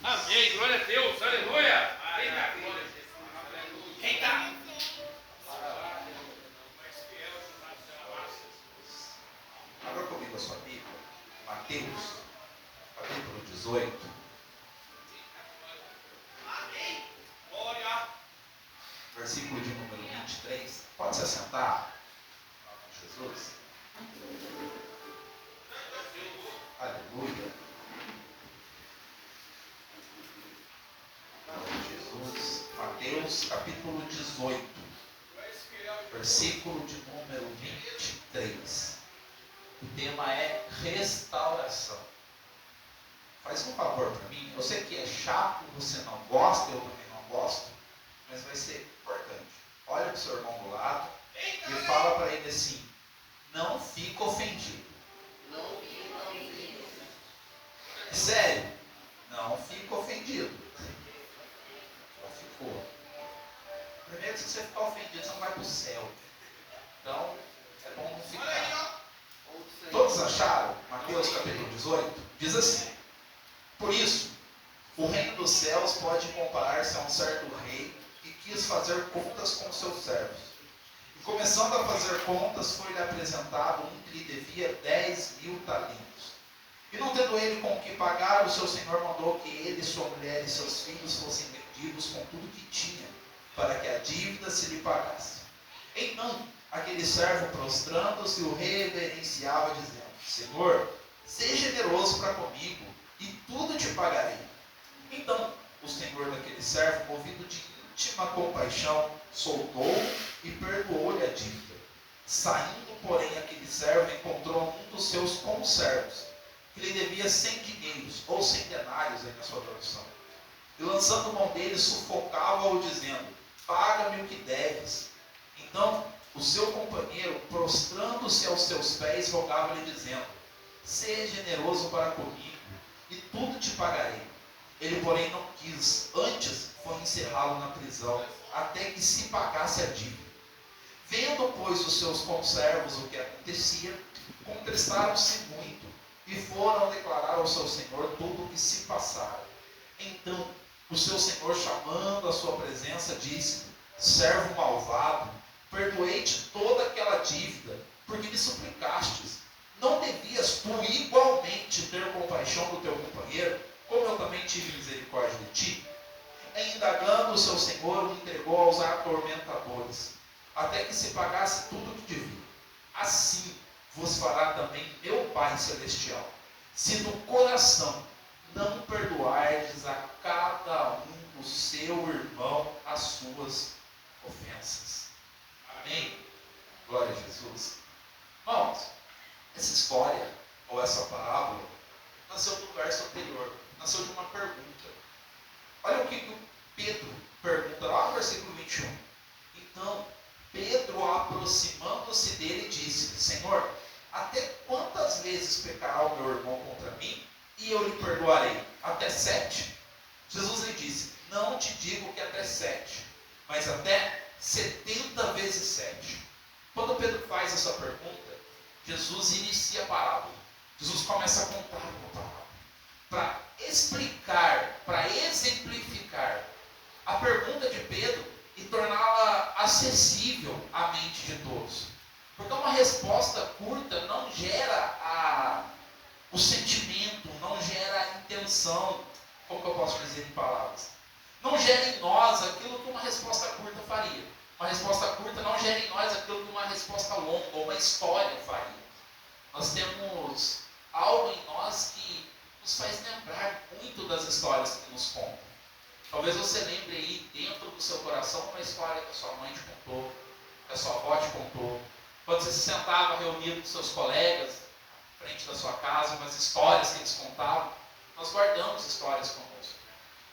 Amém. Glória a Deus. Aleluia. Eita, glória a Jesus. Eita. Abra comigo a sua Bíblia. Mateus, capítulo 18. Amém. Glória. Versículo de número 23. Pode se assentar. Jesus. Aleluia. Jesus. Mateus capítulo 18. Versículo de número 23. O tema é restauração. Faz um favor para mim. Eu sei que é chato, você não gosta, eu também não gosto, mas vai ser importante. Olha para o seu irmão do lado e fala para ele assim: não fica ofendido. Sério, não fica ofendido. Já ficou. Primeiro, se você ficar ofendido, você não vai para o céu. Então, é bom não ficar. Todos acharam? Mateus capítulo 18 diz assim: por isso, o reino dos céus pode comparar-se a um certo rei que quis fazer contas com seus servos. E começando a fazer contas, foi-lhe apresentado um que lhe devia 10.000 talentos. E não tendo ele com o que pagar, o seu senhor mandou que ele, sua mulher e seus filhos fossem vendidos com tudo que tinha, para que a dívida se lhe pagasse. Então, aquele servo, prostrando-se, o reverenciava, dizendo: Senhor, seja generoso para comigo, e tudo te pagarei. Então, o senhor daquele servo, movido de íntima compaixão, soltou e perdoou-lhe a dívida. Saindo, porém, aquele servo encontrou um dos seus conservos, que lhe devia 100 dinheiros, ou 100 denários, aí na sua tradução. E lançando mão dele, sufocava-o, dizendo: paga-me o que deves. Então, o seu companheiro, prostrando-se aos seus pés, rogava-lhe, dizendo: seja generoso para comigo, e tudo te pagarei. Ele, porém, não quis, antes foi encerrá-lo na prisão, até que se pagasse a dívida. Vendo, pois, os seus conservos o que acontecia, contristaram-se muito, e foram declarar ao seu senhor tudo o que se passara. Então, o seu senhor, chamando a sua presença, disse: servo malvado, perdoei-te toda aquela dívida, porque me suplicastes. Não devias tu igualmente ter compaixão do teu companheiro, como eu também tive misericórdia de ti? E indagando o seu senhor, o entregou aos atormentadores, até que se pagasse tudo o que devia. Assim vos fará também meu Pai Celestial, se do coração não perdoardes a cada um do seu irmão as suas ofensas. Amém? Glória a Jesus. Irmãos, essa história, ou essa parábola, nasceu do verso anterior, nasceu de uma pergunta. Olha o que o Pedro pergunta lá no versículo 21. Então, Pedro, aproximando-se dele, disse: Senhor, até quantas vezes pecará o meu irmão contra mim, e eu lhe perdoarei? Até 7? Jesus lhe disse: não te digo que até 7, mas até 70 vezes 7. Quando Pedro faz essa pergunta, Jesus inicia a parábola. Jesus começa a contar uma parábola, para explicar, para exemplificar a pergunta de Pedro e torná-la acessível à mente de todos. Porque uma resposta curta não gera o sentimento, não gera a intenção, como que eu posso dizer em palavras? Não gera em nós aquilo que uma resposta curta faria. Uma resposta curta não gera em nós aquilo que uma resposta longa ou uma história faria. Nós temos algo em nós que nos faz lembrar muito das histórias que nos contam. Talvez você lembre aí dentro do seu coração uma história que a sua mãe te contou, que a sua avó te contou. Quando você se sentava reunido com seus colegas, à frente da sua casa, umas histórias que eles contavam. Nós guardamos histórias conosco.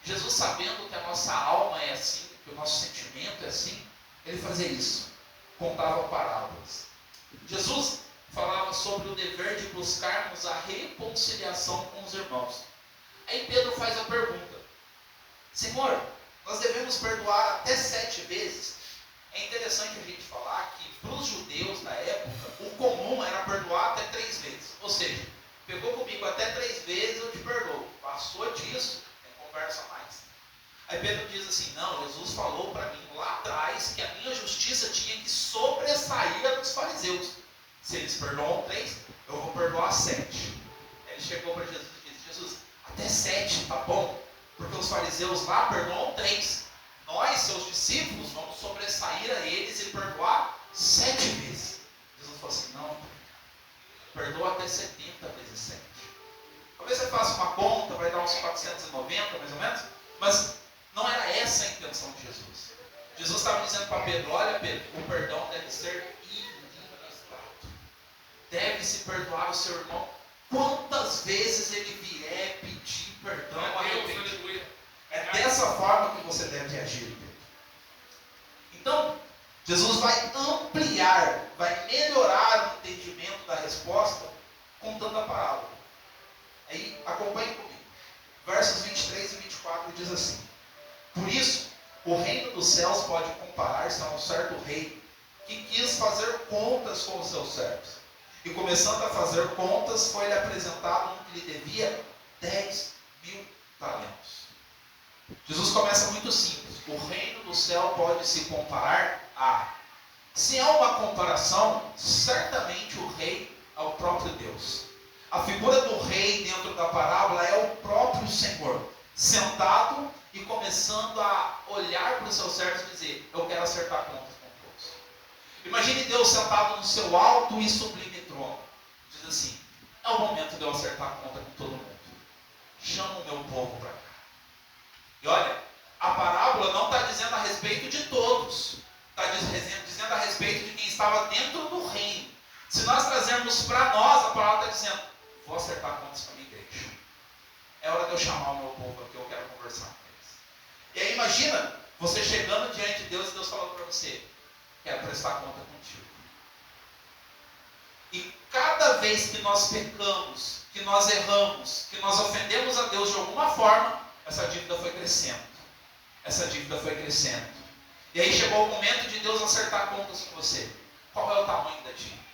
Jesus, sabendo que a nossa alma é assim, que o nosso sentimento é assim, ele fazia isso, contava parábolas. Jesus falava sobre o dever de buscarmos a reconciliação com os irmãos. Aí Pedro faz a pergunta: Senhor, nós devemos perdoar até 7 vezes? É interessante a gente falar que para os judeus na época, o comum era perdoar até 3 vezes. Ou seja, pegou comigo até 3 vezes, eu te perdoo. Passou disso, tem verso a mais. Aí Pedro diz assim, não, Jesus falou para mim lá atrás que a minha justiça tinha que sobressair a dos fariseus. Se eles perdoam 3, eu vou perdoar 7. Aí ele chegou para Jesus e disse, Jesus, até 7 tá bom, porque os fariseus lá perdoam 3. Nós, seus discípulos, vamos sobressair a eles e perdoar 7 vezes. Jesus falou assim, não, perdoa até 70 vezes 7. Talvez você faça uma conta, vai dar uns 490 mais ou menos, mas não era essa a intenção de Jesus. Jesus estava dizendo para Pedro, olha Pedro, o perdão deve ser ilimitado. Deve-se perdoar o seu irmão quantas vezes ele vier pedir perdão a Deus. É dessa forma que você deve agir, Pedro. Então, Jesus vai ampliar, vai melhorar o entendimento da resposta contando a parábola. Aí, acompanhe comigo. Versos 23 e 24 diz assim, por isso, o reino dos céus pode comparar-se a um certo rei que quis fazer contas com os seus servos. E começando a fazer contas, foi-lhe apresentado um que lhe devia 10.000 talentos. Jesus começa muito simples. O reino do céu pode se comparar a... Se é uma comparação, certamente o rei é o próprio Deus. A figura do rei dentro da parábola é o próprio Senhor, sentado e começando a olhar para os seus servos e dizer, eu quero acertar contas com todos. Imagine Deus sentado no seu alto e sublime trono. Diz assim, é o momento de eu acertar conta com todo mundo. Chama o meu povo para cá. E olha, a parábola não está dizendo a respeito de todos. Está dizendo a respeito de quem estava dentro do reino. Se nós trazermos para nós, a parábola está dizendo, vou acertar contas com a minha igreja. É hora de eu chamar o meu povo aqui, eu quero conversar com eles. E aí imagina, você chegando diante de Deus e Deus falando para você, quero prestar conta contigo. E cada vez que nós pecamos, que nós erramos, que nós ofendemos a Deus de alguma forma, essa dívida foi crescendo. Essa dívida foi crescendo. E aí chegou o momento de Deus acertar contas com você. Qual é o tamanho da dívida?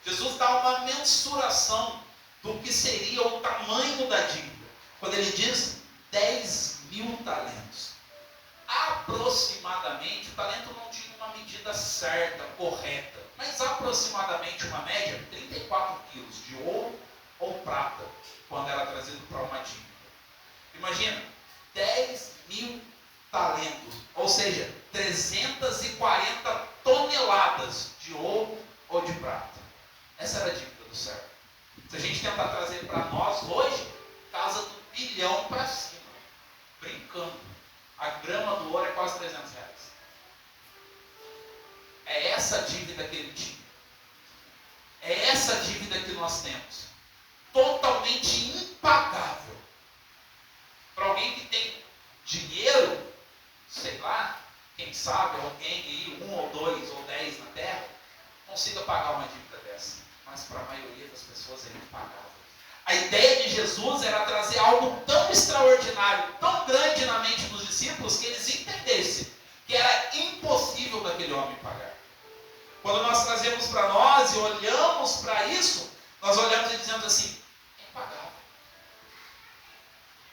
Jesus dá uma mensuração do que seria o tamanho da dívida. Quando ele diz 10.000 talentos. Aproximadamente, o talento não tinha uma medida certa, correta, mas aproximadamente uma média, 34 quilos de ouro ou prata, quando era trazido para uma dívida. Imagina, 10.000 talentos, ou seja, 340 toneladas de ouro ou de prata. Essa era a dívida do servo. Se a gente tentar trazer para nós hoje, casa do bilhão para cima. Brincando. A grama do ouro é quase 300 reais. É essa a dívida que ele tinha. É essa a dívida que nós temos. Totalmente impagável. Para alguém que tem dinheiro, sei lá, quem sabe, alguém aí, 1 ou 2 ou 10 na terra, consiga pagar uma dívida dessa. Mas para a maioria das pessoas é impagável. A ideia de Jesus era trazer algo tão extraordinário, tão grande na mente dos discípulos, que eles entendessem que era impossível daquele homem pagar. Quando nós trazemos para nós e olhamos para isso, nós olhamos e dizemos assim, é impagável.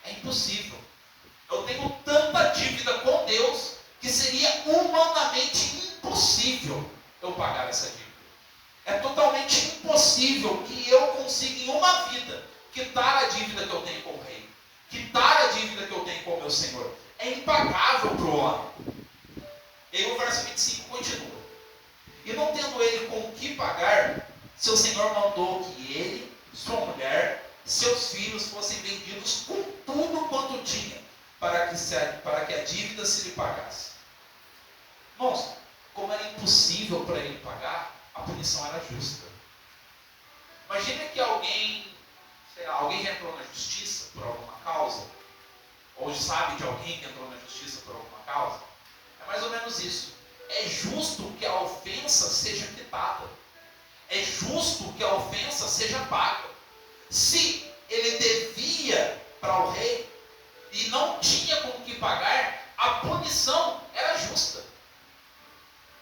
É impossível. Eu tenho tanta dívida com Deus que seria humanamente impossível eu pagar essa dívida. É totalmente impossível que eu consiga em uma vida quitar a dívida que eu tenho com o rei, quitar a dívida que eu tenho com o meu Senhor. É impagável para o homem. E aí o verso 25 continua. E não tendo ele com o que pagar, seu Senhor mandou que ele, sua mulher, seus filhos fossem vendidos com tudo quanto tinha, para que a dívida se lhe pagasse. Irmãos, como era impossível para ele pagar, a punição era justa. Imagina que alguém já entrou na justiça por alguma causa, ou sabe de alguém que entrou na justiça por alguma causa. É mais ou menos isso. É justo que a ofensa seja quitada. É justo que a ofensa seja paga. Se ele devia para o rei e não tinha com o que pagar, a punição era justa.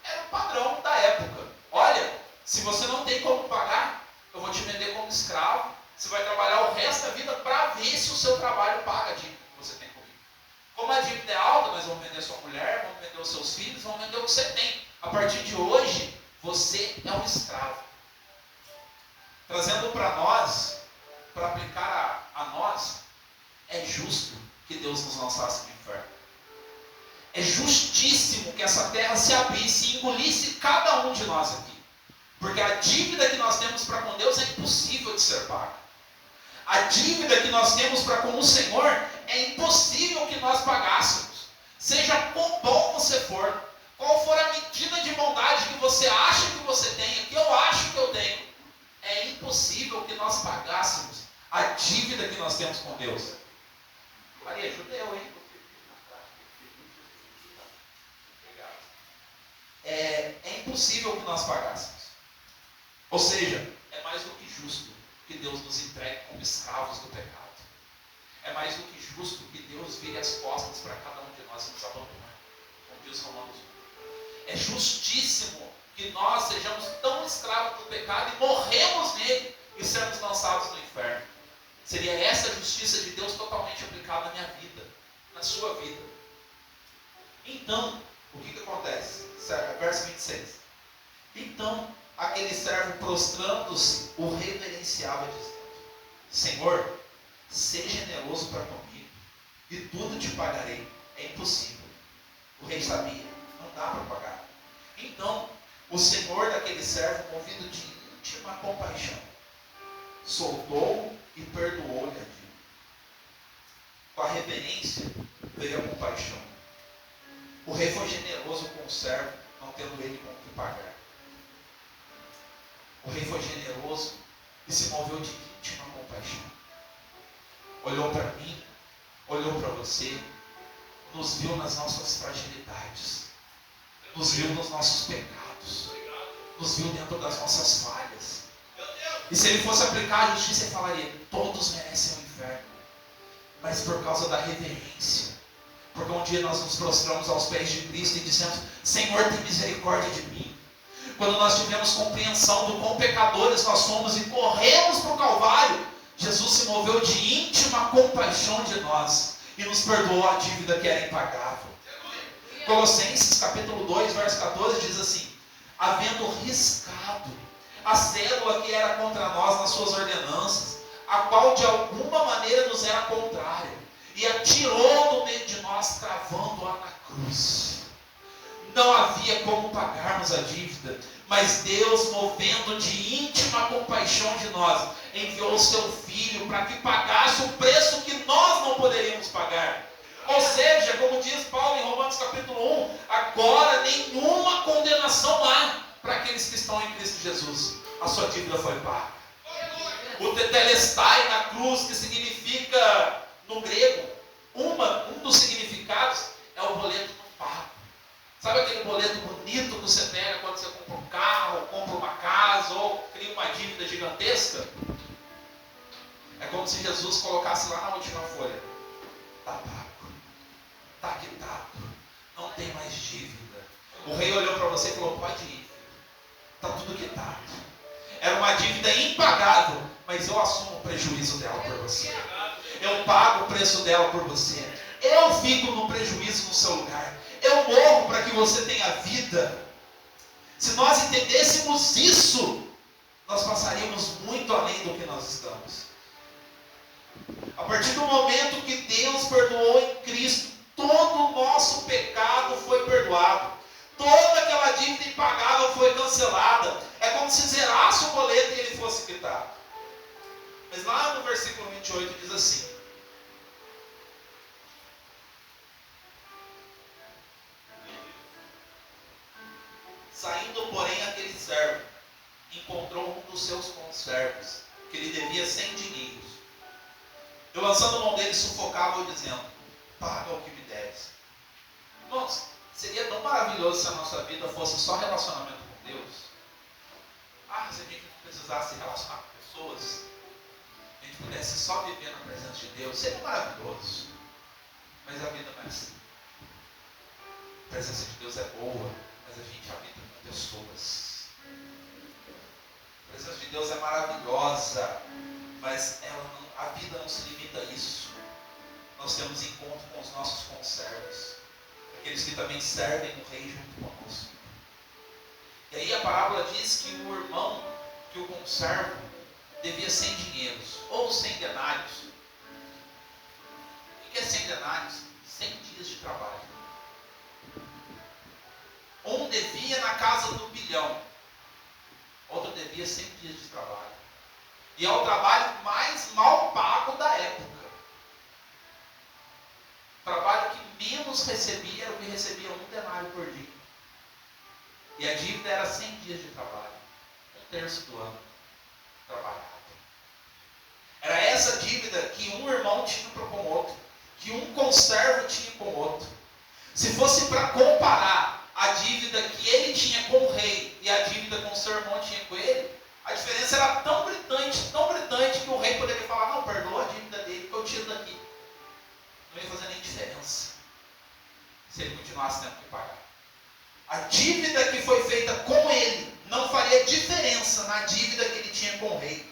Era o padrão da época. Olha, se você não tem como pagar, eu vou te vender como escravo. Você vai trabalhar o resto da vida para ver se o seu trabalho paga a dívida. dívida é alta, mas vão vender sua mulher, vão vender os seus filhos, vão vender o que você tem. A partir de hoje, você é um escravo. Trazendo para nós, para aplicar a nós, é justo que Deus nos lançasse no inferno. É justíssimo que essa terra se abrisse e engolisse cada um de nós aqui. Porque a dívida que nós temos para com Deus é impossível de ser paga. A dívida que nós temos para com o Senhor é impossível que nós pagássemos. Seja quão bom você for, qual for a medida de bondade que você acha que você tenha, que eu acho que eu tenho, é impossível que nós pagássemos a dívida que nós temos com Deus. Maria, judeu, hein? É impossível que nós pagássemos. Ou seja, é mais do que justo que Deus nos entregue como escravos do pecado. É mais do que justo que Deus vire as costas para cada um de nós e nos abandone, como diz Romanos 1. É justíssimo que nós sejamos tão escravos do pecado e morremos nele e sermos lançados no inferno. Seria essa a justiça de Deus totalmente aplicada na minha vida, na sua vida. Então, o que acontece? Verso 26. Então, aquele servo prostrando-se o reverenciava, dizendo: Senhor, seja generoso para comigo, e tudo te pagarei. É impossível. O rei sabia, não dá para pagar. Então, o senhor daquele servo, movido de íntima compaixão, soltou e perdoou-lhe a dívida. Com a reverência veio a compaixão. O rei foi generoso com o servo, não tendo ele com o que pagar. O rei foi generoso e se moveu de íntima compaixão. Olhou para mim, olhou para você, nos viu nas nossas fragilidades, nos viu nos nossos pecados, nos viu dentro das nossas falhas. E se ele fosse aplicar a justiça, ele falaria: todos merecem o inferno. Mas por causa da reverência, porque um dia nós nos prostramos aos pés de Cristo e dissemos: Senhor, tem misericórdia de mim. Quando nós tivemos compreensão do quão pecadores nós somos e corremos para o Calvário, Jesus se moveu de íntima compaixão de nós e nos perdoou a dívida que era impagável. Colossenses capítulo 2, verso 14 diz assim: havendo riscado a cédula que era contra nós nas suas ordenanças, a qual de alguma maneira nos era contrária, e a tirou do meio de nós, cravando-a na cruz. Não havia como pagarmos a dívida, mas Deus, movendo de íntima compaixão de nós, enviou o seu Filho para que pagasse o preço que nós não poderíamos pagar. Ou seja, como diz Paulo em Romanos capítulo 1, agora nenhuma condenação há para aqueles que estão em Cristo Jesus. A sua dívida foi paga. O tetelestai na cruz, que significa no grego, um dos significados é o boleto não pago. Sabe aquele boleto bonito que você pega quando você compra um carro, ou compra uma casa, ou cria uma dívida gigantesca? É como se Jesus colocasse lá na última folha: está pago, está quitado, não tem mais dívida. O rei olhou para você e falou: pode ir, está tudo quitado. Era uma dívida impagável, mas eu assumo o prejuízo dela por você. Eu pago o preço dela por você. Eu fico no prejuízo no seu lugar. Eu morro para que você tenha vida. Se nós entendêssemos isso, nós passaríamos muito além do que nós estamos. A partir do momento que Deus perdoou em Cristo, todo o nosso pecado foi perdoado. Toda aquela dívida impagável foi cancelada. É como se zerasse o boleto e ele fosse quitado. Mas lá no versículo 28 diz assim: saindo, porém, aquele servo encontrou um dos seus conservos, que lhe devia 100 dinheiros. Eu, lançando mão dele, sufocava-o, dizendo: paga o que me deves. Irmãos, seria tão maravilhoso se a nossa vida fosse só relacionamento com Deus. Se a gente não precisasse se relacionar com pessoas, a gente pudesse só viver na presença de Deus, seria maravilhoso. Mas a vida não é assim. A presença de Deus é boa, mas a gente habita com pessoas. A presença de Deus é maravilhosa, mas a vida não se limita a isso. nós temos encontro com os nossos conservos, aqueles que também servem o rei junto conosco. E aí a parábola diz que o irmão, que o conservo, devia 100 dinheiros, ou 100 denários. O que é 100 denários? 100 dias de trabalho. Um devia na casa do bilhão, outro devia 100 dias de trabalho. E é o trabalho mais mal pago da época. O trabalho que menos recebia era o que recebia 1 denário por dia. E a dívida era 100 dias de trabalho, 1/3 do ano trabalhado. Era essa dívida que um irmão tinha para com o outro, que um conservo tinha com o outro. Se fosse para comparar a dívida que ele tinha com o rei e a dívida com o seu irmão tinha com ele, a diferença era tão gritante que o rei poderia falar: não, perdoa a dívida dele que eu tiro daqui. Não ia fazer nem diferença se ele continuasse tendo que pagar. A dívida que foi feita com ele não faria diferença na dívida que ele tinha com o rei.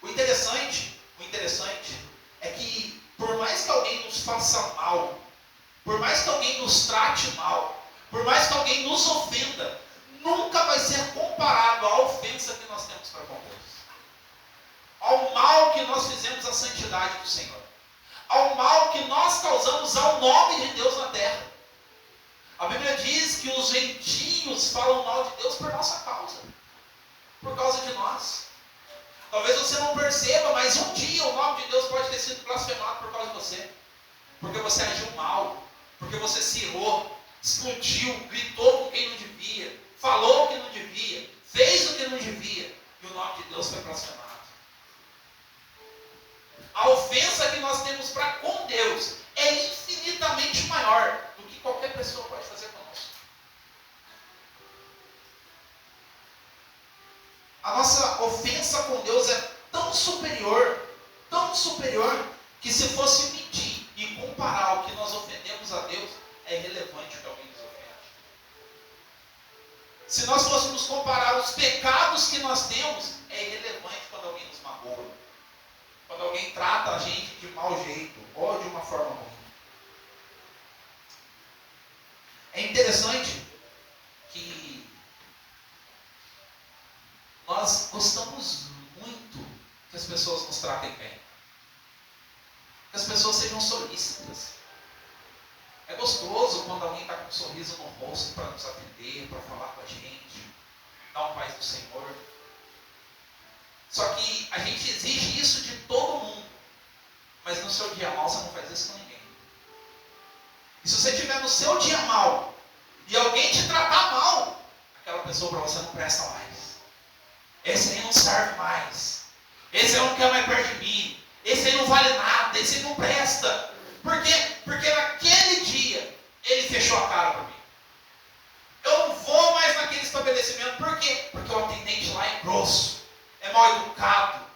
O interessante é que por mais que alguém nos faça mal, por mais que alguém nos trate mal, por mais que alguém nos ofenda, nunca vai ser comparado à ofensa que nós temos para com Deus, ao mal que nós fizemos à santidade do Senhor, ao mal que nós causamos ao nome de Deus na terra. A Bíblia diz que os gentios falam mal de Deus por nossa causa, por causa de nós. Talvez você não perceba, mas um dia o nome de Deus pode ter sido blasfemado por causa de você, porque você agiu mal, porque você se irou, explodiu, gritou com quem não devia, falou o que não devia, fez o que não devia, e o nome de Deus foi blasfemado. A ofensa que nós temos para com Deus é infinitamente maior do que qualquer pessoa pode fazer conosco. A nossa ofensa com Deus é tão superior, que se fosse medir e comparar o que nós ofendemos a Deus, é irrelevante o que alguém nos ofende. Se nós fôssemos comparar os pecados que nós temos, é irrelevante quando alguém nos magoa, quando alguém trata a gente de mau jeito ou de uma forma ruim. É interessante que nós gostamos muito que as pessoas nos tratem bem, que as pessoas sejam solícitas. É gostoso quando alguém está com um sorriso no rosto para nos atender, para falar com a gente, dar um paz do Senhor. Só que a gente exige isso de todo mundo, mas no seu dia mal você não faz isso com ninguém. E se você estiver no seu dia mal e alguém te tratar mal, aquela pessoa para você não presta mais. Esse aí não serve mais. Esse aí não quer mais perto de mim. Esse aí não vale nada. Esse aí não presta. Por quê? Porque naquele dia ele fechou a cara para mim. Eu não vou mais naquele estabelecimento. Por quê? Porque o atendente lá é grosso, é mal educado,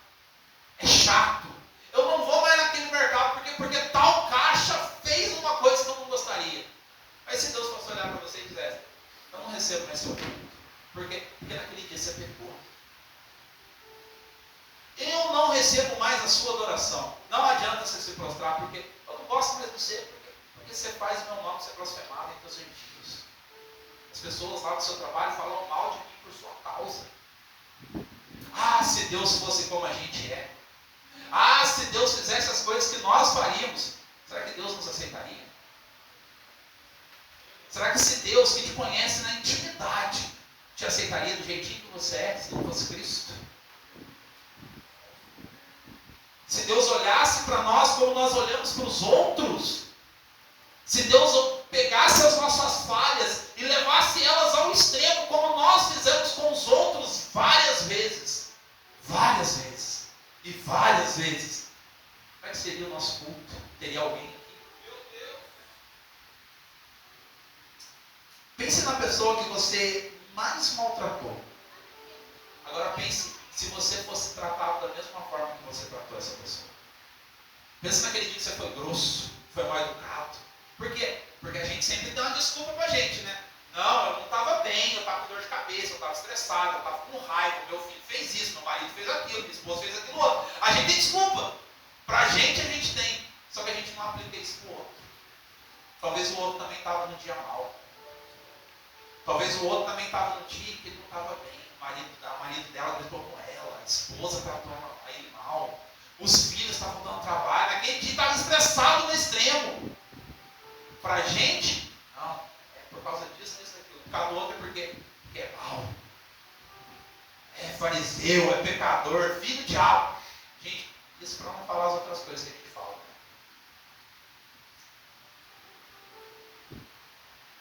é chato. Eu não vou mais naquele mercado porque tal caixa fez uma coisa que eu não gostaria. Mas se Deus fosse olhar para você e dissesse: eu não recebo mais seu culto. Por quê? Porque naquele dia você pecou. Eu não recebo mais a sua adoração. Não adianta você se prostrar, porque eu não gosto mais de você, porque você faz o meu nome ser blasfemado entre os gentios. As pessoas lá do seu trabalho falam mal de mim por sua causa. Ah, se Deus fosse como a gente é. Ah, se Deus fizesse as coisas que nós faríamos, será que Deus nos aceitaria? Será que se Deus, que te conhece na intimidade, te aceitaria do jeitinho que você é, se não fosse Cristo? Se Deus olhasse para nós como nós olhamos para os outros, se Deus pegasse as nossas falhas e levasse elas ao extremo, como nós fizemos com os outros várias vezes, e várias vezes, como é que seria o nosso culto? Teria alguém aqui? Meu Deus! Pense na pessoa que você mais maltratou. Agora pense se você fosse tratado da mesma forma que você tratou essa pessoa. Pensa naquele dia que você foi grosso, foi mal educado. Por quê? Porque a gente sempre dá uma desculpa pra gente, né? Não, eu não estava bem, eu estava com dor de cabeça, eu estava estressado, eu estava com raiva, meu filho fez isso, meu marido fez aquilo, minha esposa fez aquilo outro. A gente tem desculpa para Talvez o outro também estava no dia mal. Talvez o outro também estava no dia que ele não estava bem. O marido dela gritou com ela, a esposa tratou ele mal, os filhos estavam dando trabalho, aquele dia estava estressado no extremo. Para a gente, não, é por causa disso, disso, daquilo. Cada outro é porque é mal. É fariseu, é pecador, filho do diabo. Gente, isso para não falar as outras coisas que a gente fala.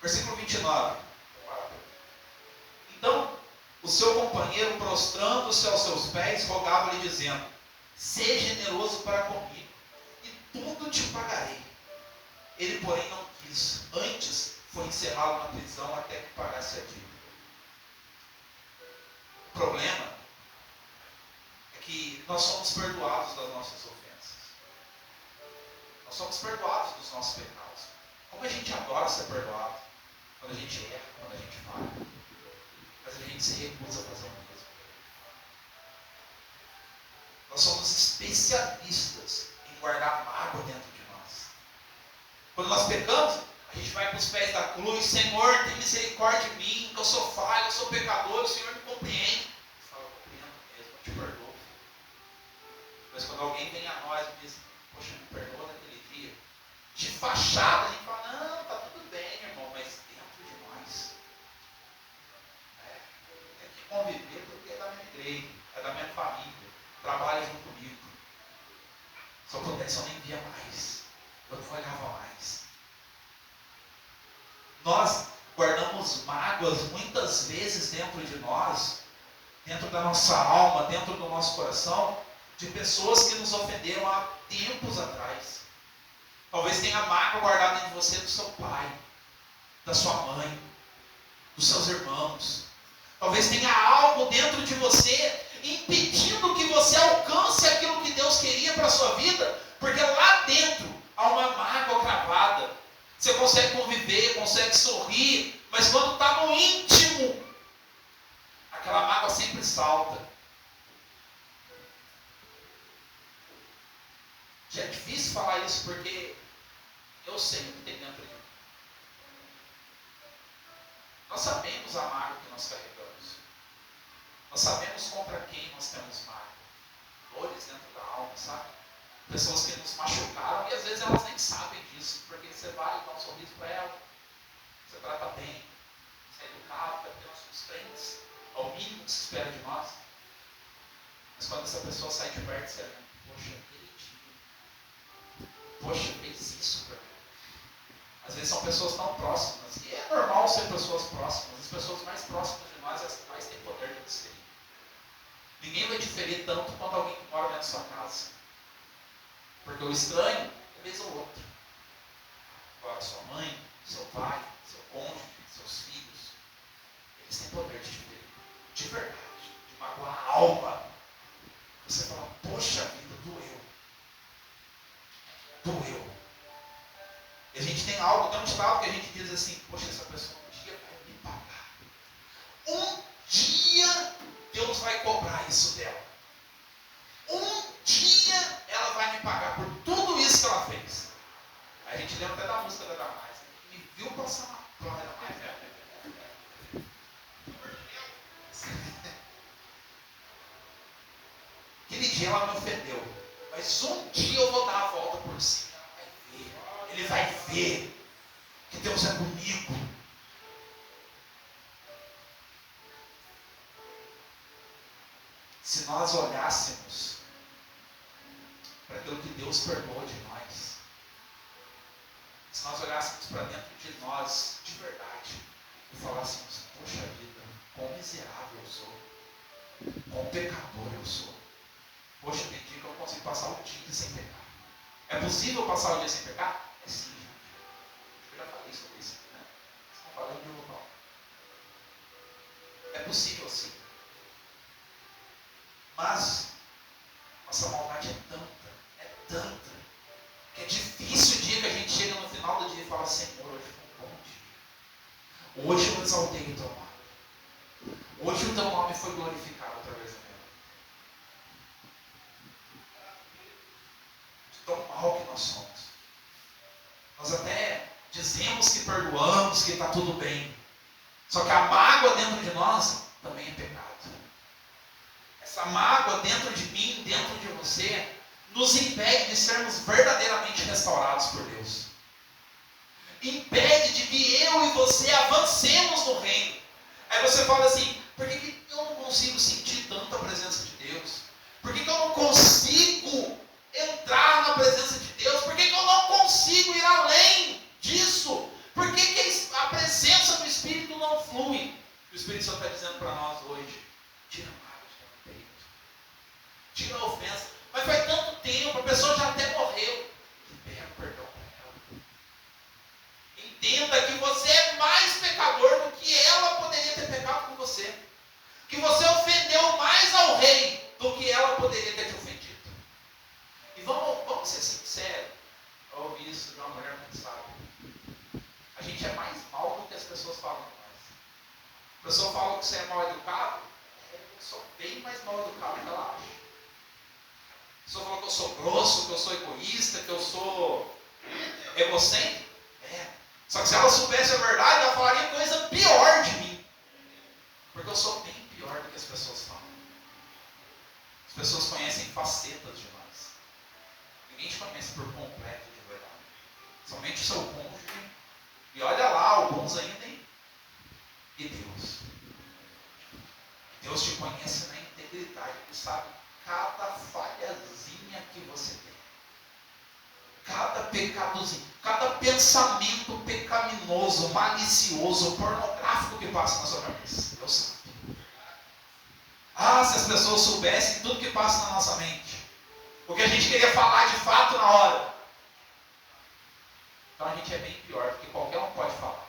Versículo 29. Então, o seu companheiro, prostrando-se aos seus pés, rogava-lhe, dizendo: seja generoso para comigo, e tudo te pagarei. Ele, porém, não quis. Antes, foi encerrado na prisão até que pagasse a dívida. O problema é que nós somos perdoados das nossas ofensas. Nós somos perdoados dos nossos pecados. Como a gente adora ser perdoado, quando a gente erra, quando a gente falha. Mas a gente se recusa a fazer o mesmo. Nós somos especialistas em guardar mágoa dentro de nós. Quando nós pecamos, a gente vai para os pés da cruz: Senhor, tem misericórdia de mim, que eu sou falho, eu sou pecador, o Senhor me compreende. Você fala: compreendo mesmo, eu te perdoo. Mas quando alguém vem a nós e diz: poxa, me perdoa naquele dia, de fachada, a gente fala: não, está tudo bem, irmão, mas dentro de nós tem que conviver, porque é da minha igreja, é da minha família, trabalha junto comigo. Se eu pudesse, eu nem via mais, eu não olhava mais. Nós guardamos mágoas muitas vezes dentro de nós, dentro da nossa alma, dentro do nosso coração, de pessoas que nos ofenderam há tempos atrás. Talvez tenha mágoa guardada dentro de você do seu pai, da sua mãe, dos seus irmãos. Talvez tenha algo dentro de você impedindo que você alcance aquilo que Deus queria para a sua vida, porque lá dentro há uma mágoa cravada. Você consegue conviver, consegue sorrir, mas quando está no íntimo, aquela mágoa sempre salta. Já é difícil falar isso porque eu sei o que tem dentro de mim. Nós sabemos a mágoa que nós carregamos. Nós sabemos contra quem nós temos mágoa. Dores dentro da alma, sabe? Pessoas que nos machucaram e às vezes elas nem sabem disso, porque você vai dar um sorriso para ela, você trata bem, você é educado, porque nós somos crentes, é o mínimo que se espera de nós. Mas quando essa pessoa sai de perto, você lembra: poxa, poxa, fez isso para mim. Às vezes são pessoas tão próximas, e é normal ser pessoas próximas. As pessoas mais próximas de nós, as que mais têm poder de nos ferir. Ninguém vai te ferir tanto quanto alguém que mora dentro da sua casa. Porque o estranho é vez ou outra. Agora, sua mãe, seu pai, seu cônjuge, seus filhos, eles têm poder de te ferir. De verdade, de magoar a alma. Você fala: poxa vida, doeu. Doeu. E a gente tem algo, tem um ditado que a gente diz assim: poxa, essa pessoa um dia vai me pagar. Um dia Deus vai cobrar isso dela. Um dia ela vai me pagar por tudo isso que ela fez. Aí a gente lembra até da música da Damares. Me viu passar na prova da Damares. Aquele dia ela me ofendeu. Mas um dia eu vou dar a volta por cima. Ele vai ver que Deus é comigo. Se nós olhássemos para aquilo que Deus perdoou de nós, se nós olhássemos para dentro de nós de verdade e falássemos: poxa vida, quão miserável eu sou, quão pecador eu sou. Poxa, tem dia que eu consigo passar o dia sem pecar. É possível passar o dia sem pecar? É sim, gente. Eu já falei sobre isso, né? Vocês estão falando de um local. É possível sim. Mas nossa maldade é tanta, que é difícil o dia que a gente chega no final do dia e fala: Senhor, hoje foi um bom dia. Hoje eu exaltei o teu nome. Hoje o teu nome foi glorificado através da minha vida. De tão mal que nós somos. Nós até, Dizemos que perdoamos, que está tudo bem. Só que a mágoa dentro de nós também é pecado. Essa mágoa dentro de mim, dentro de você, nos impede de sermos verdadeiramente restaurados por Deus. Impede de que eu e você avancemos no reino. Aí você fala assim, por que eu não consigo sentir tanta presença de Deus? Por que eu não consigo entrar na presença de Deus? Por que eu não consigo ir além disso? Por que a presença do Espírito não flui? O Espírito Santo está dizendo para nós hoje, tira a mágoa do peito. Tira a ofensa. Mas faz tanto tempo, a pessoa já até morreu. Libera o perdão para ela. Entenda que você é mais pecador do que ela poderia ter pecado com você. Que você ofendeu mais ao rei do que ela poderia ter te ofendido. E vamos ser sinceros. Eu ouvi isso de uma mulher muito sábia. A gente é mais mal do que as pessoas falam de nós. A pessoa fala que você é mal educado. Eu sou bem mais mal educado do que ela acha. A pessoa fala que eu sou grosso, que eu sou egoísta, que eu sou egocêntrico. Só que se ela soubesse a verdade, ela falaria coisa pior de mim. Porque eu sou bem pior do que as pessoas falam. As pessoas conhecem facetas de nós. Ninguém te conhece por completo de verdade. Somente o seu cônjuge. E olha lá, alguns ainda, hein? E Deus. Deus te conhece na integridade. Ele sabe cada falhazinha que você tem. Cada pecadozinho. Cada pensamento pecaminoso, malicioso, pornográfico que passa na sua cabeça. Deus sabe. Ah, se as pessoas soubessem tudo que passa na nossa mente. O que a gente queria falar de fato na hora. Então a gente é bem pior, porque qualquer um pode falar.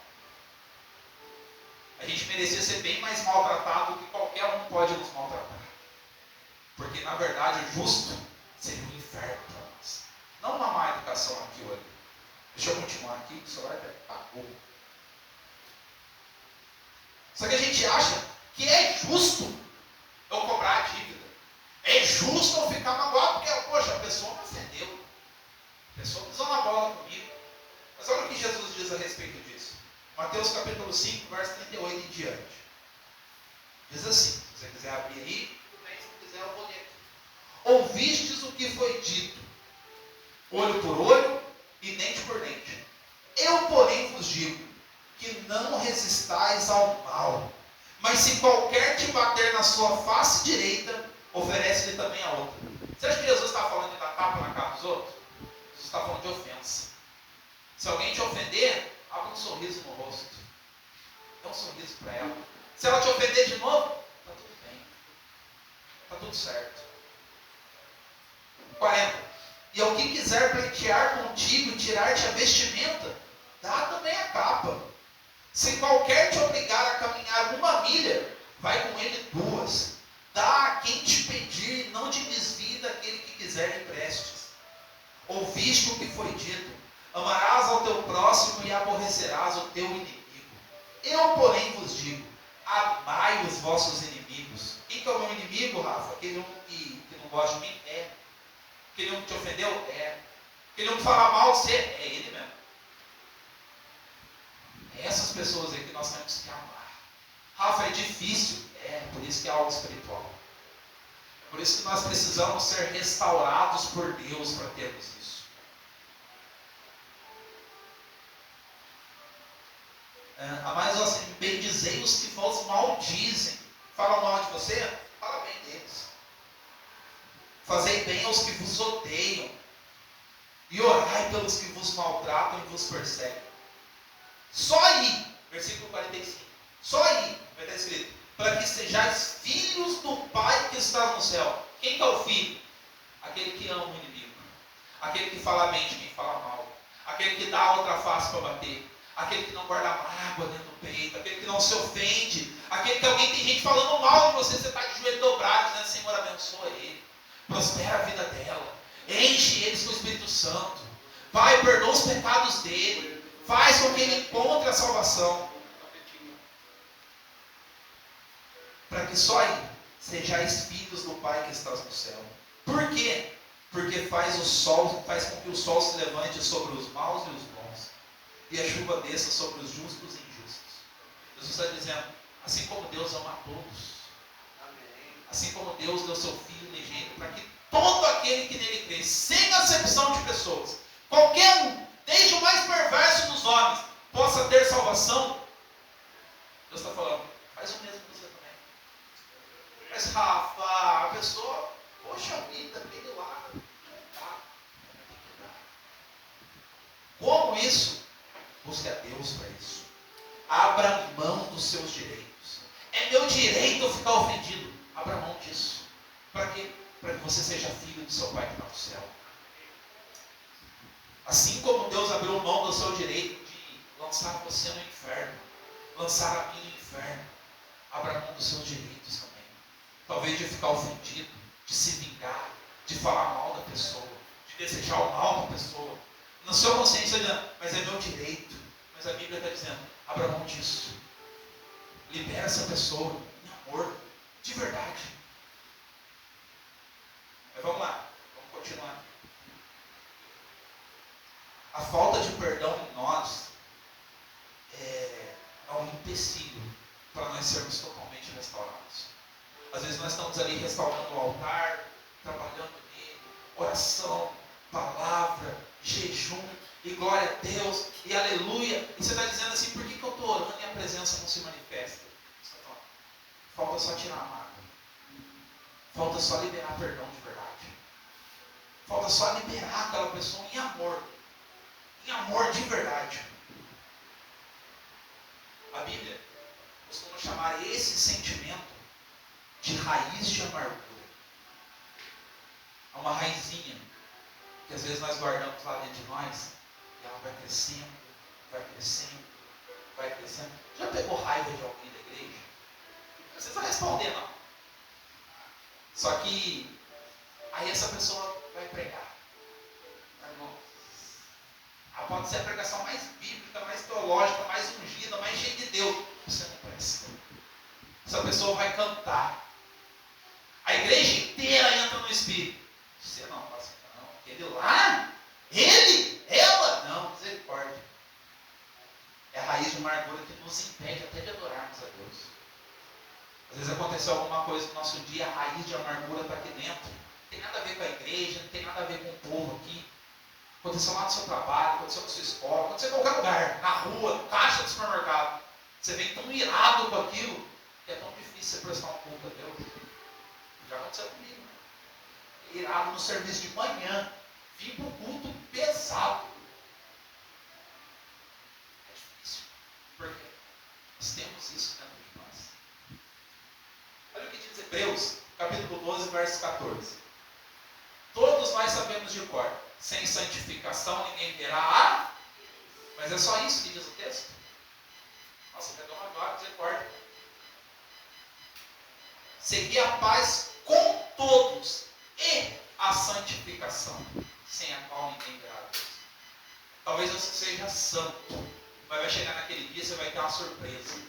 A gente merecia ser bem mais maltratado do que qualquer um pode nos maltratar. Porque na verdade o justo seria um inferno para nós. Não uma má educação aqui ou ali. Deixa eu continuar aqui, que o celular apagou. Só que a gente acha que é justo eu cobrar a dívida. É justo eu ficar magoado, porque, poxa, a pessoa me ofendeu. A pessoa pisou na bola comigo. Mas olha o que Jesus diz a respeito disso. Mateus capítulo 5, verso 38 em diante. Diz assim, se você quiser abrir aí, tudo bem, se não quiser eu vou ler aqui. Ouvistes o que foi dito, olho por olho e dente por dente. Eu, porém, vos digo, que não resistais ao mal, mas se qualquer te bater na sua face direita, oferece-lhe também a outra. Você acha que Jesus está falando de dar tapa na cara dos outros? Jesus está falando de ofensa. Se alguém te ofender, abre um sorriso no rosto. Dá um sorriso para ela. Se ela te ofender de novo, está tudo bem. Está tudo certo. 40. E ao que quiser pleitear contigo e tirar-te a vestimenta, dá também a capa. Se qualquer te obrigar a caminhar 1 milha, vai com ele 2. Dá a quem te pedir e não te desvie daquele que quiser lhe prestes. Ouviste o que foi dito, amarás ao teu próximo e aborrecerás o teu inimigo. Eu, porém, vos digo, amai os vossos inimigos. Quem que é o meu inimigo, Rafa? Aquele um que não gosta de mim? É. Aquele um que te ofendeu? É. Aquele um que fala mal de você? É ele mesmo. É essas pessoas aí que nós temos que amar. Rafa, é difícil? É, por isso que é algo espiritual. Por isso que nós precisamos ser restaurados por Deus para termos isso. Amais vós, bendizei os que vos maldizem. Falam mal de você? Fala bem deles. Fazei bem aos que vos odeiam. E orai pelos que vos maltratam e vos perseguem. Só aí, versículo 45. Só aí vai estar escrito: para que sejais filhos do Pai que está no céu. Quem que é o filho? Aquele que ama o inimigo. Aquele que fala bem de quem fala mal. Aquele que dá a outra face para bater. Aquele que não guarda mágoa dentro do peito. Aquele que não se ofende. Aquele que alguém tem gente falando mal de você. Você está de joelho dobrado, dizendo: Senhor, abençoa ele. Prospera a vida dela. Enche eles com o Espírito Santo. Vai, perdoa os pecados dele. Faz com que ele encontre a salvação. Para que só aí sejais filhos do Pai que estás no céu. Por quê? Porque faz com que o sol se levante sobre os maus e os bons, e a chuva desça sobre os justos e injustos. Jesus está dizendo, assim como Deus ama a todos, assim como Deus deu seu Filho unigênito, para que todo aquele que nele crê, sem acepção de pessoas, qualquer um, desde o mais perverso dos homens, possa ter salvação. Deus está falando, faz o mesmo você também. Mas Rafa, a pessoa, poxa vida, aquele lá, não dá. Como isso? Busque a Deus para isso. Abra mão dos seus direitos. É meu direito eu ficar ofendido. Abra mão disso. Para quê? Para que você seja filho do seu Pai que está no céu. Assim como Deus abriu mão do seu direito de lançar você no inferno, lançar a mim no inferno, abra mão dos seus direitos também. Talvez de ficar ofendido, de se vingar, de falar mal da pessoa, de desejar o mal da pessoa. Na sua consciência, dizendo, mas é meu direito. Mas a Bíblia está dizendo, abra mão disso. Libera essa pessoa em amor, de verdade. Mas vamos lá, vamos continuar. A falta de perdão em nós é um empecilho para nós sermos totalmente restaurados. Às vezes nós estamos ali restaurando o altar, trabalhando nele, oração, palavra, jejum, e glória a Deus, e aleluia. E você está dizendo assim, por que eu estou orando e a presença não se manifesta? Falta só tirar a mágoa. Falta só liberar perdão de verdade. Falta só liberar aquela pessoa em amor. Em amor de verdade. A Bíblia costuma chamar esse sentimento de raiz de amargura. É uma raizinha que às vezes nós guardamos lá dentro de nós e ela vai crescendo, vai crescendo, vai crescendo. Já pegou raiva de alguém da igreja? Não precisa responder, não. Só que aí essa pessoa vai pregar. Irmão, pode ser a pregação mais bíblica, mais teológica, mais ungida, mais cheia de Deus. Você não presta. Essa pessoa vai cantar. A igreja inteira entra no Espírito. Você não, pastor, não. Aquele lá, ele, ela, não, misericórdia. É a raiz de amargura que nos impede até de adorarmos a Deus. Às vezes aconteceu alguma coisa no nosso dia, a raiz de amargura está aqui dentro. Não tem nada a ver com a igreja, não tem nada a ver com o povo aqui. Aconteceu lá no seu trabalho, aconteceu na sua escola, aconteceu em qualquer lugar, na rua, no caixa do supermercado. Você vem tão irado com aquilo, que é tão difícil você prestar um culto a Deus. Já aconteceu comigo. Irado no serviço de manhã, vim para o culto pesado. É difícil. Por quê? Nós temos isso dentro de nós. Olha o que diz Hebreus, capítulo 12, verso 14. Todos nós sabemos de cor. Sem santificação ninguém verá. Mas é só isso que diz o texto? Nossa, perdão agora, misericórdia. Seguir a paz com todos e a santificação, sem a qual ninguém verá a Deus. Talvez você seja santo, mas vai chegar naquele dia e você vai ter uma surpresa.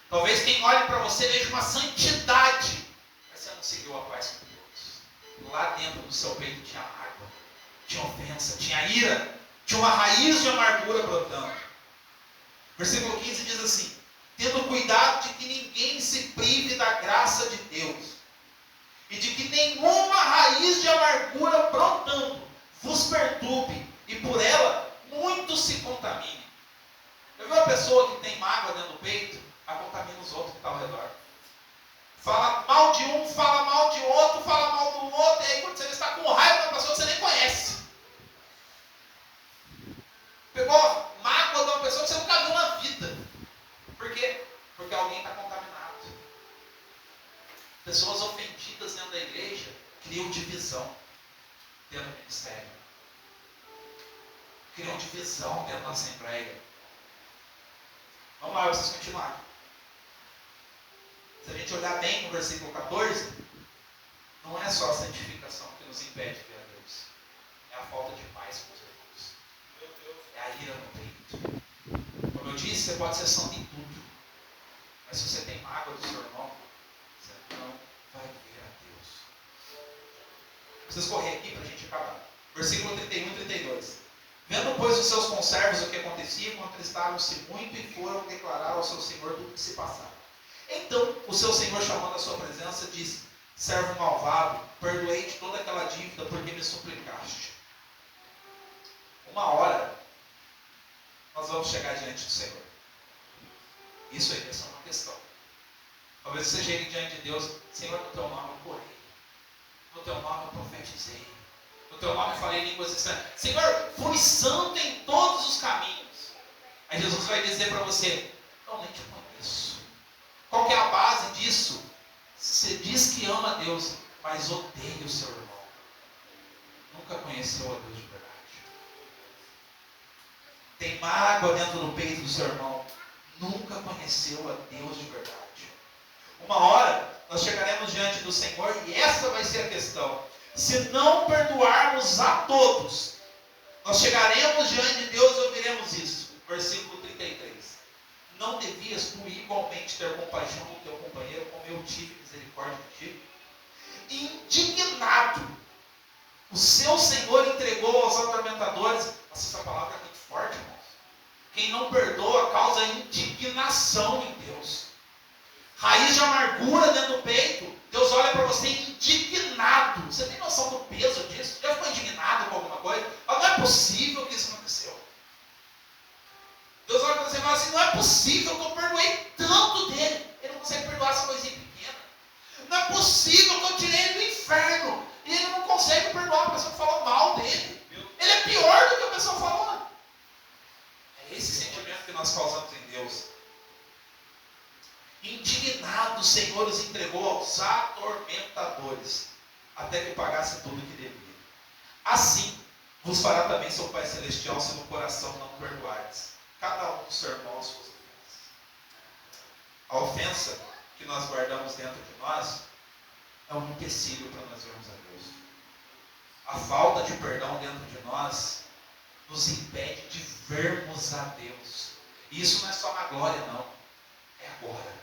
Talvez quem olhe para você veja uma santidade, mas você não seguiu a paz com todos. Lá dentro do seu peito tinha mágoa, tinha ofensa, tinha ira, tinha uma raiz de amargura brotando. Versículo 15 diz assim: tendo cuidado de que ninguém se prive da graça de Deus, e de que nenhuma raiz de amargura brotando vos perturbe, e por ela muitos se contaminem. Eu vi uma pessoa que tem mágoa dentro do peito, a contamina os outros que estão ao redor. Fala mal de um, fala mal de outro, fala mal do outro, e aí quando você está com raiva da pessoa que você nem conhece. Pegou mágoa de uma pessoa que você nunca viu na vida. Por quê? Porque alguém está contaminado. Pessoas ofendidas dentro da igreja criam divisão dentro do ministério. Criam divisão dentro da assembleia. Vamos lá, vocês continuarem. Se a gente olhar bem no versículo 14, não é só a santificação que nos impede de ver a Deus. É a falta de paz com os irmãos. É a ira no peito. Como eu disse, você pode ser santo em tudo. Mas se você tem mágoa do seu irmão, você não vai ver a Deus. Preciso correr aqui para a gente acabar. Versículo 31 e 32. Vendo, pois, os seus conservos o que acontecia, contristaram-se muito e foram declarar ao seu senhor tudo o que se passava. Então o seu senhor, chamando a sua presença, disse: servo malvado, perdoei-te toda aquela dívida porque me suplicaste. Uma hora nós vamos chegar diante do Senhor. Isso aí vai ser uma questão. Talvez você chegue diante de Deus: Senhor, no teu nome eu orei, no teu nome eu profetizei, no teu nome eu falei línguas estranhas. Senhor, fui santo em todos os caminhos. Aí Jesus vai dizer para você: eu nem te conheço. Qual que é a base disso? Você diz que ama a Deus, mas odeia o seu irmão. Nunca conheceu a Deus de verdade. Tem mágoa dentro do peito do seu irmão. Nunca conheceu a Deus de verdade. Uma hora nós chegaremos diante do Senhor e essa vai ser a questão. Se não perdoarmos a todos, nós chegaremos diante de Deus e ouviremos isso. Versículo 33. Não devias tu igualmente ter compaixão do teu companheiro, como eu tive misericórdia de ti? Indignado, o seu Senhor entregou aos atormentadores. Nossa, essa palavra é muito forte, irmãos. Quem não perdoa causa indignação em Deus. Raiz de amargura dentro do peito. Deus olha para você indignado. Você tem noção do peso disso? Já ficou indignado com alguma coisa? Mas não é possível que isso aconteceu. Deus olha para você e fala assim: não é possível que eu perdoei tanto dele. Ele não consegue perdoar essa coisinha pequena. Não é possível que eu tirei ele do inferno e ele não consegue perdoar a pessoa que falou mal dele. Ele é pior do que a pessoa falou. É esse sentimento que nós causamos em Deus. Indignado, o Senhor os entregou aos atormentadores, até que pagasse tudo o que devia. Assim vos fará também seu Pai Celestial, se no coração não perdoardes cada um dos seus irmãos suas ofensas. A ofensa que nós guardamos dentro de nós é um empecilho para nós vermos a Deus. A falta de perdão dentro de nós nos impede de vermos a Deus. E isso não é só na glória, não. É agora.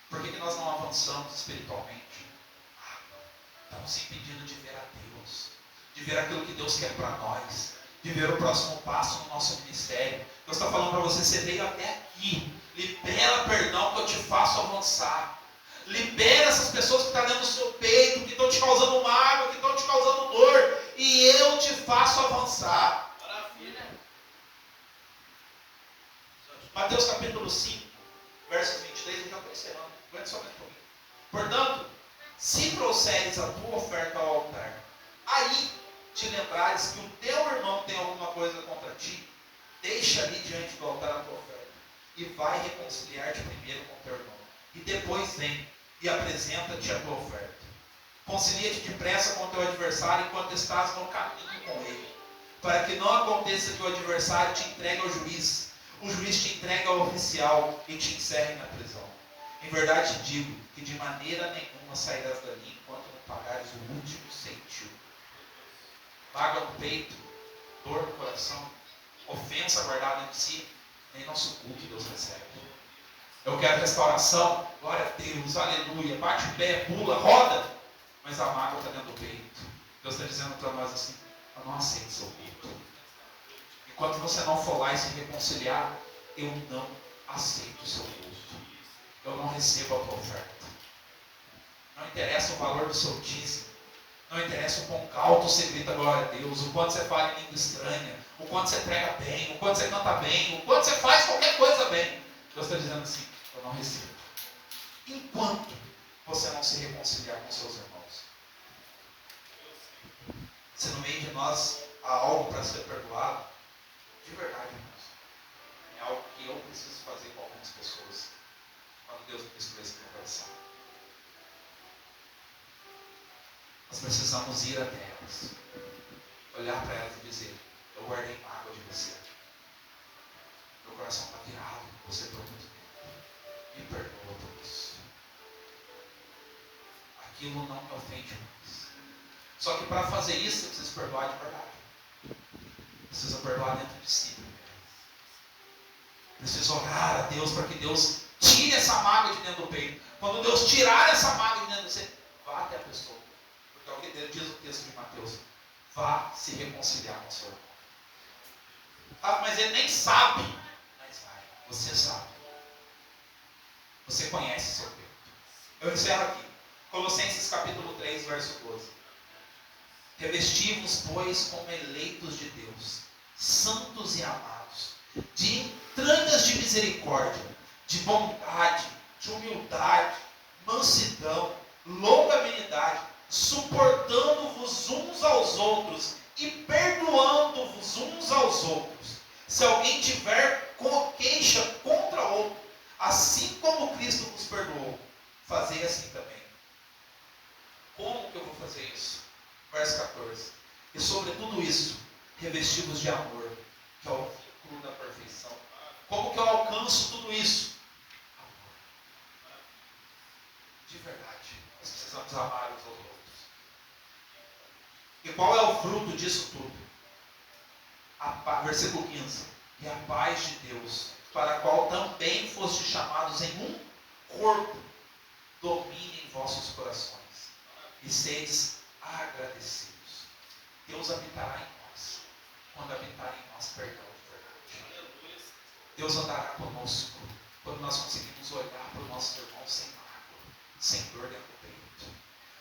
Por que nós não avançamos espiritualmente? Estamos impedindo de ver a Deus, de ver aquilo que Deus quer para nós, de ver o próximo passo no nosso ministério. Deus está falando para você: você veio até aqui, libera perdão que eu te faço avançar. Libera essas pessoas que estão dentro do seu peito, que estão te causando mágoa, que estão te causando dor, e eu te faço avançar. Maravilha. Mateus capítulo 5, versos 23, eu já estou encerrando. Aguenta só mais um pouquinho. Portanto, se trouxeres a tua oferta ao altar, aí te lembrares que o teu irmão tem alguma coisa contra ti, deixa ali diante do altar a tua oferta, e vai reconciliar-te primeiro com o teu irmão, e depois vem e apresenta-te a tua oferta. Concilia-te depressa com o teu adversário enquanto estás no caminho com ele, para que não aconteça que o adversário te entregue ao juiz, o juiz te entregue ao oficial e te encerre na prisão. Em verdade te digo que de maneira nenhuma sairás dali enquanto não pagares o último centil. Mágoa no peito, dor no coração, ofensa guardada em si, nem nosso culto Deus recebe. Eu quero restauração, glória a Deus, aleluia, bate o pé, pula, roda, mas a mágoa está dentro do peito. Deus está dizendo para nós assim: eu não aceito seu culto. Enquanto você não for lá e se reconciliar, eu não aceito o seu culto. Eu não recebo a tua oferta. Não interessa o valor do seu dízimo. Não interessa o quão alto você grita glória a Deus, o quanto você fala em língua estranha, o quanto você prega bem, o quanto você canta bem, o quanto você faz qualquer coisa bem. Deus está dizendo assim: eu não recebo. Enquanto você não se reconciliar com seus irmãos. Se no meio de nós há algo para ser perdoado, de verdade, irmãos, é algo que eu preciso fazer com algumas pessoas, quando Deus me destruiu esse meu coração. Nós precisamos ir até elas, olhar para elas e dizer: eu guardei mágoa de você, meu coração está virado com você por muito tempo, me perdoa por isso. Aquilo não me ofende mais. Só que para fazer isso você precisa perdoar de verdade. Precisa perdoar dentro de si primeiro. Precisa orar a Deus para que Deus tire essa mágoa de dentro do peito. Quando Deus tirar essa mágoa de dentro de você, vá até a pessoa. Porque é o que diz o texto de Mateus: vá se reconciliar com o seu irmão. Ah, mas ele nem sabe. Mas vai, você sabe. Você conhece seu peito. Eu encerro aqui. Colossenses capítulo 3, verso 12. Revesti-vos, pois, como eleitos de Deus, santos e amados, de entranhas de misericórdia, de bondade, de humildade, mansidão, longanimidade, suportando-vos uns aos outros e perdoando-vos uns aos outros. Se alguém tiver queixa contra outro, assim como Cristo vos perdoou, fazei assim também. Como que eu vou fazer isso? Verso 14. E sobre tudo isso, revestidos de amor, que é o vínculo da perfeição. Como que eu alcanço tudo isso? Amor. De verdade, nós precisamos amar uns aos outros. E qual é o fruto disso tudo? Versículo 15. E a paz de Deus, para a qual também foste chamados em um corpo, domine em vossos corações e sedes agradecidos. Deus habitará em nós. Quando habitar em nós, perdão de verdade. Deus andará conosco quando nós conseguimos olhar para os nossos irmãos sem mágoa, sem dor dentro do peito.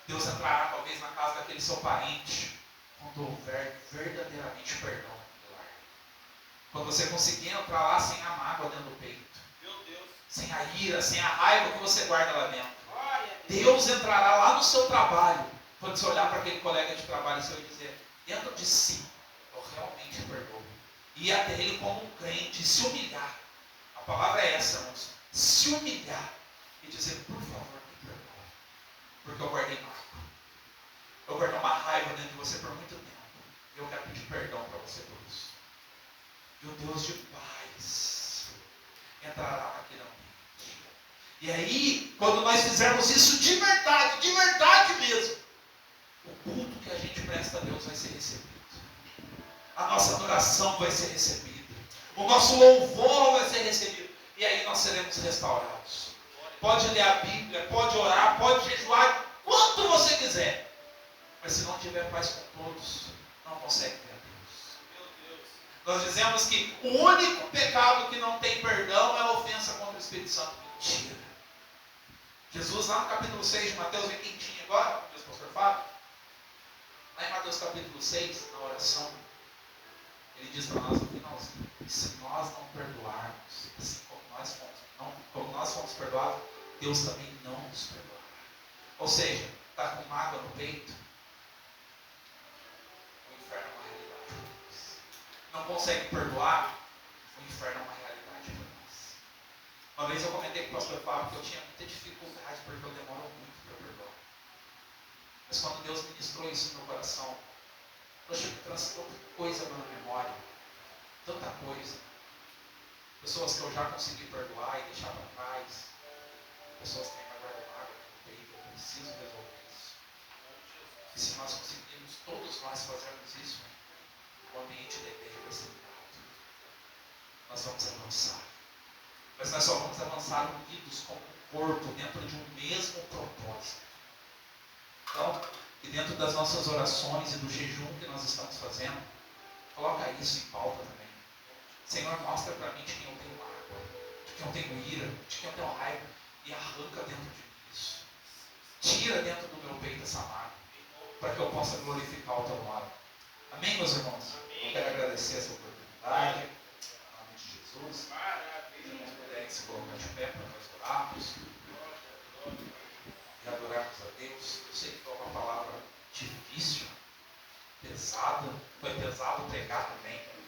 Deus entrará talvez na casa daquele seu parente quando houver verdadeiramente perdão no lar. Quando você conseguir entrar lá sem a mágoa dentro do peito, sem a ira, sem a raiva que você guarda lá dentro. Deus entrará lá no seu trabalho. Quando você olhar para aquele colega de trabalho, você vai dizer, dentro de si, eu realmente perdoo. E até ele como um crente, se humilhar. A palavra é essa, irmãos. Se humilhar e dizer, por favor, me perdoe. Porque eu guardei mágoa. Eu guardei uma raiva dentro de você por muito tempo. E eu quero pedir perdão para você por isso. E o Deus de paz entrará naquele ambiente. E aí, quando nós fizermos isso de verdade mesmo, o culto que a gente presta a Deus vai ser recebido. A nossa adoração vai ser recebida. O nosso louvor vai ser recebido. E aí nós seremos restaurados. Pode ler a Bíblia, pode orar, pode jejuar, quanto você quiser. Mas se não tiver paz com todos, não consegue ver a Deus. Nós dizemos que o único pecado que não tem perdão é a ofensa contra o Espírito Santo. Mentira. Jesus lá no capítulo 6 de Mateus, vem quentinho agora, como diz o pastor Fábio. Lá em Mateus capítulo 6, na oração, ele diz para nós no finalzinho, que se nós não perdoarmos, assim como nós fomos perdoados, Deus também não nos perdoará. Ou seja, está com mágoa no peito, o inferno é uma realidade para nós. Não consegue perdoar, o inferno é uma realidade para nós. Uma vez eu comentei com o pastor Fábio que eu tinha muita dificuldade porque eu demoro muito para perdoar. Mas quando Deus ministrou isso no meu coração, poxa, me trouxe tanta coisa na minha memória, tanta coisa. Pessoas que eu já consegui perdoar e deixar para trás, pessoas que ainda guardam mágoa no peito, eu preciso resolver isso. E se nós conseguirmos, todos nós fazermos isso, o ambiente da igreja vai ser mudado. Nós vamos avançar. Mas nós só vamos avançar unidos como um corpo, dentro de um mesmo propósito. Então, e dentro das nossas orações e do jejum que nós estamos fazendo, coloca isso em pauta também. Senhor, mostra para mim de quem eu tenho mágoa, de quem eu tenho ira, de quem eu tenho raiva, e arranca dentro de mim isso. Tira dentro do meu peito essa mágoa, para que eu possa glorificar o teu nome. Amém, meus irmãos? Eu quero agradecer essa oportunidade, em nome de Jesus. Se irmãos puderem se colocar de pé para nós orarmos e adorarmos a Deus. Eu sei que foi uma palavra difícil, pesada, foi pesado pregar também.